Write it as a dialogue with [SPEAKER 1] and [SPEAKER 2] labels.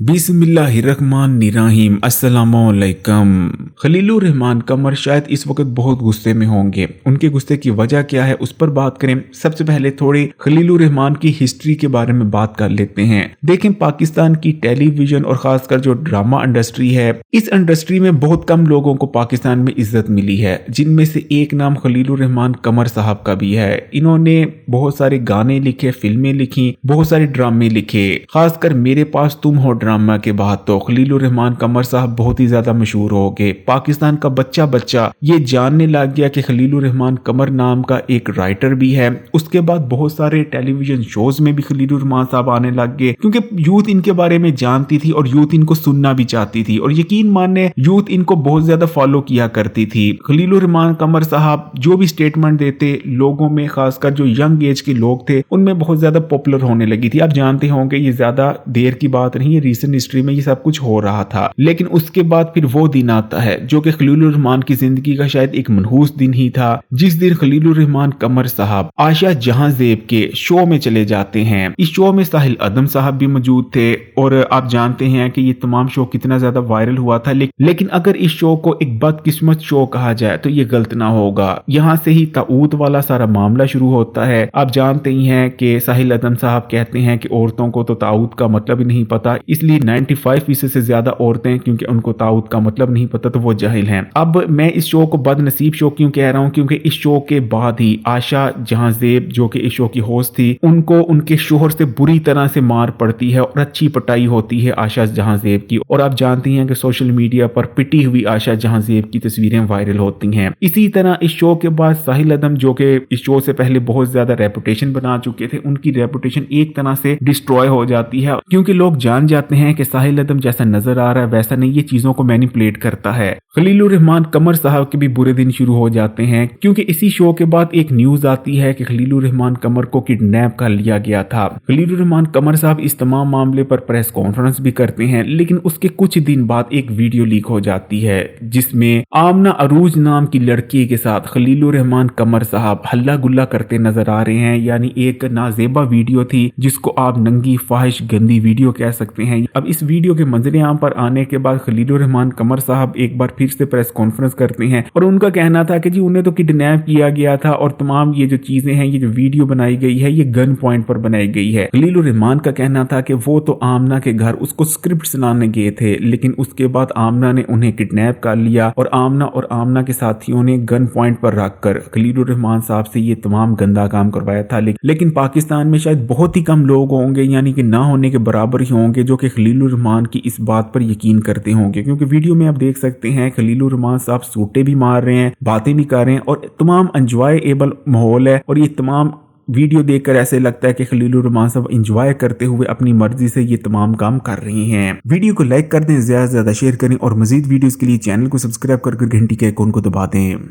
[SPEAKER 1] बिस्मिल्लाहिर्रहमानिर्रहीम। अस्सलामुअलैकुम। खलीलुर रहमान कमर शायद इस वक्त बहुत गुस्से में होंगे। उनके गुस्से की वजह क्या है उस पर बात करें। सबसे पहले थोड़ी खलीलुर रहमान की हिस्ट्री के बारे में बात कर लेते हैं। देखें, पाकिस्तान की टेलीविजन और खासकर जो ड्रामा इंडस्ट्री है, इस इंडस्ट्री में बहुत कम लोगों को पाकिस्तान में इज्जत मिली है, जिनमें से एक नाम खलीलुर रहमान कमर साहब का भी है। इन्होंने बहुत सारे गाने लिखे, फिल्में लिखी, बहुत सारे ड्रामे लिखे। खासकर मेरे पास तुम हो ड्रामा के बाद तो खलीलुर रहमान कमर साहब बहुत ही ज्यादा मशहूर हो गए। पाकिस्तान का बच्चा बच्चा ये जानने लग गया कि खलीलुर रहमान कमर नाम का एक राइटर भी है। उसके बाद बहुत सारे टेलीविजन शोज में भी खलीलुर रहमान साहब आने लग गए, क्योंकि यूथ इनके बारे में जानती थी और यूथ इनको सुनना भी चाहती थी, और यकीन माने यूथ इनको बहुत ज्यादा फॉलो किया करती थी। खलीलुर रहमान कमर साहब जो भी स्टेटमेंट देते, लोगों में खासकर जो यंग एज के लोग थे उनमें बहुत ज्यादा पॉपुलर होने लगी थी। आप जानते होंगे ये ज्यादा देर की बात नहीं है, रिसेंट हिस्ट्री में ये सब कुछ हो रहा था। लेकिन उसके बाद फिर वो दिन आता है जो कि खलीलुर रहमान की जिंदगी का शायद एक मनहूस दिन ही था, जिस दिन खलीलुर रहमान कमर साहब आशा जहां ज़ेब के शो में चले जाते हैं। इस शो में साहिल अदम साहब भी मौजूद थे, और आप जानते हैं कि ये तमाम शो कितना ज्यादा वायरल हुआ था। लेकिन अगर इस शो को एक बदकिस्मत शो कहा जाए तो ये गलत ना होगा। यहाँ से ही ताऊत वाला सारा मामला शुरू होता है। आप जानते ही हैं कि साहिल अदम साहब कहते हैं कि औरतों को तो ताऊत का मतलब ही नहीं पता, इसलिए 95% से ज्यादा औरतें क्योंकि उनको ताऊत का मतलब नहीं पता तो वो जाहिल हैं। अब मैं इस शो को बदनसीब शो क्यों कह रहा हूँ, क्योंकि इस शो के बाद ही आशा जहां ज़ेब जो कि इस शो की होस्ट थी, उनको उनके शोहर से बुरी तरह से मार पड़ती है और अच्छी पटाई होती है आशा जहां ज़ेब की। और आप जानती हैं कि सोशल मीडिया पर पिटी हुई आशा जहां ज़ेब की तस्वीरें वायरल होती हैं। इसी तरह इस शो के बाद साहिल अदम जो कि इस शो से पहले बहुत ज्यादा रेपुटेशन बना चुके थे, उनकी रेपुटेशन एक तरह से डिस्ट्रॉय हो जाती है, क्योंकि लोग जान जाते हैं कि साहिल अदम जैसा नजर आ रहा है वैसा नहीं, ये चीजों को मैनिपुलेट करता है। खलीलुर रहमान कमर साहब के भी बुरे दिन शुरू हो जाते हैं, क्योंकि इसी शो के बाद एक न्यूज आती है कि खलीलुर रहमान कमर को किडनैप कर लिया गया था। खलीलुर रहमान कमर साहब इस तमाम मामले पर प्रेस कॉन्फ्रेंस भी करते हैं, लेकिन उसके कुछ दिन बाद एक वीडियो लीक हो जाती है जिसमें आमना अरूज नाम की लड़की के साथ खलीलुर रहमान कमर साहब हल्ला गुल्ला करते नजर आ रहे हैं। यानी एक नाजेबा वीडियो थी जिसको आप नंगी फाहिश गंदी वीडियो कह सकते हैं। अब इस वीडियो के मंजर-ए-आम पर आने के बाद खलीलुर रहमान कमर साहब एक बार फिर से प्रेस कॉन्फ्रेंस करते हैं, और उनका कहना था कि जी उन्हें तो किडनैप किया गया था, और तमाम ये जो चीजें हैं, ये जो वीडियो बनाई गई है, ये गन पॉइंट पर बनाई गई है। खलीलुर रहमान का कहना था कि वो तो आमना के घर उसको स्क्रिप्ट सुनाने गए थे, लेकिन उसके बाद आमना ने उन्हें किडनैप कर लिया, और आमना के साथियों ने गन पॉइंट पर रखकर खलीलुर रहमान साहब से ये तमाम गंदा काम करवाया था। लेकिन पाकिस्तान में शायद बहुत ही कम लोग होंगे, यानी कि ना होने के बराबर ही होंगे, जो कि खलीलुर रहमान की इस बात पर यकीन करते होंगे, क्योंकि वीडियो में आप देख सकते हैं खलीलुर रहमान साहब सूटे भी मार रहे हैं, बातें भी कर रहे हैं, और तमाम एंजॉयएबल माहौल है। और ये तमाम वीडियो देखकर ऐसे लगता है कि खलीलुर रहमान साहब एंजॉय करते हुए अपनी मर्जी से ये तमाम काम कर रहे हैं। वीडियो को लाइक कर दें, ज्यादा से ज्यादा शेयर करें, और मजीद वीडियोस के लिए चैनल को सब्सक्राइब कर घंटी के आइकॉन को दबा दें।